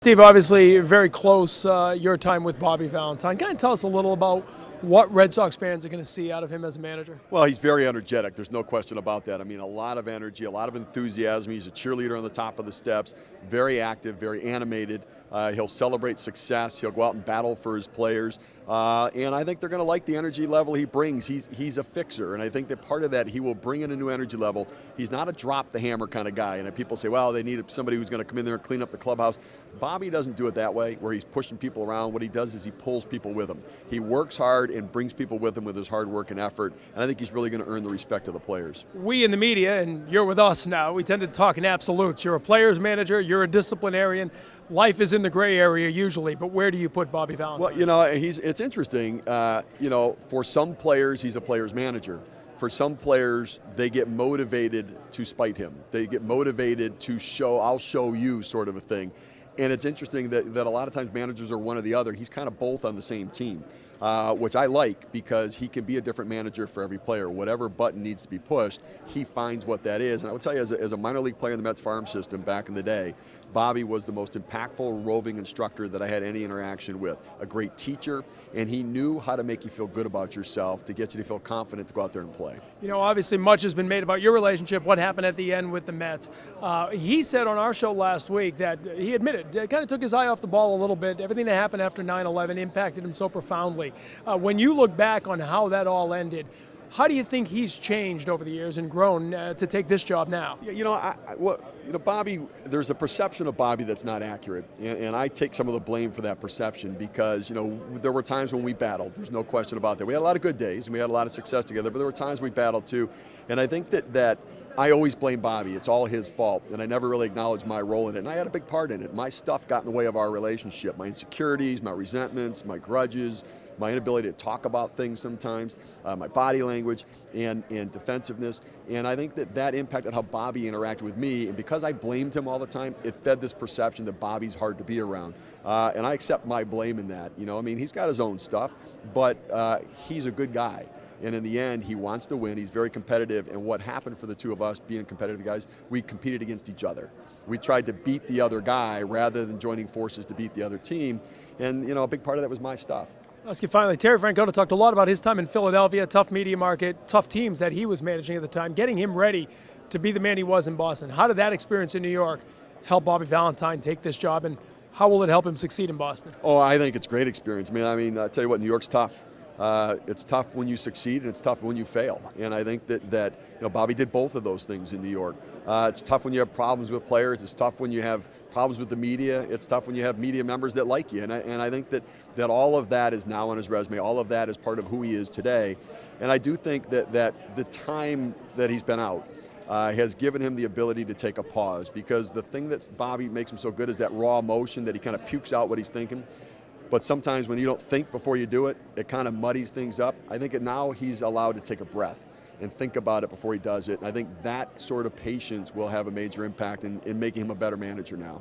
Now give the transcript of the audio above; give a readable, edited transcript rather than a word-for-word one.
Steve, obviously very close, your time with Bobby Valentine. Kind of tell us a little about what Red Sox fans are going to see out of him as a manager. Well, he's very energetic. There's no question about that. I mean, a lot of energy, a lot of enthusiasm. He's a cheerleader on the top of the steps, very active, very animated. He'll celebrate success. He'll go out and battle for his players. And I think they're going to like the energy level he brings. He's a fixer, and I think that part of that, he will bring in a new energy level. He's not a drop-the-hammer kind of guy. And people say, well, they need somebody who's going to come in there and clean up the clubhouse. Bobby doesn't do it that way, where he's pushing people around. What he does is he pulls people with him. He works hard and brings people with him with his hard work and effort, and I think he's really going to earn the respect of the players. We in the media, and you're with us now, we tend to talk in absolutes. You're a player's manager, you're a disciplinarian. Life is in the gray area usually, but where do you put Bobby Valentine? Well, it's interesting. For some players, he's a player's manager. For some players, they get motivated to spite him. They get motivated to show, I'll show you sort of a thing. And it's interesting that a lot of times managers are one or the other. He's kind of both on the same team, which I like because he can be a different manager for every player. Whatever button needs to be pushed, he finds what that is. And I would tell you, as a minor league player in the Mets farm system back in the day, Bobby was the most impactful roving instructor that I had any interaction with. A great teacher, and he knew how to make you feel good about yourself, to get you to feel confident to go out there and play. You know, obviously much has been made about your relationship, what happened at the end with the Mets. He said on our show last week that he admitted, kind of took his eye off the ball a little bit. Everything that happened after 9/11 impacted him so profoundly. When you look back on how that all ended, how do you think he's changed over the years and grown to take this job now? Yeah, Bobby, there's a perception of Bobby that's not accurate, and I take some of the blame for that perception because, there were times when we battled. There's no question about that. We had a lot of good days, and we had a lot of success together, but there were times we battled too, and I think that I always blame Bobby. It's all his fault, and I never really acknowledged my role in it, and I had a big part in it. My stuff got in the way of our relationship, my insecurities, my resentments, my grudges, my inability to talk about things sometimes, my body language and defensiveness. And I think that impacted how Bobby interacted with me. And because I blamed him all the time, it fed this perception that Bobby's hard to be around. And I accept my blame in that. He's got his own stuff, but he's a good guy. And in the end, he wants to win. He's very competitive. And what happened for the two of us being competitive guys, we competed against each other. We tried to beat the other guy rather than joining forces to beat the other team. And, a big part of that was my stuff. Let's get finally, Terry Francona talked a lot about his time in Philadelphia, tough media market, tough teams that he was managing at the time, getting him ready to be the man he was in Boston. How did that experience in New York help Bobby Valentine take this job, and how will it help him succeed in Boston? Oh, I think it's a great experience. I tell you what, New York's tough. It's tough when you succeed, and it's tough when you fail. And I think that Bobby did both of those things in New York. It's tough when you have problems with players. It's tough when you have problems with the media. It's tough when you have media members that like you. And I think that all of that is now on his resume. All of that is part of who he is today. And I do think that the time that he's been out has given him the ability to take a pause, because the thing that Bobby makes him so good is that raw emotion that he kind of pukes out what he's thinking. But sometimes when you don't think before you do it, it kind of muddies things up. I think now he's allowed to take a breath and think about it before he does it. And I think that sort of patience will have a major impact in making him a better manager now.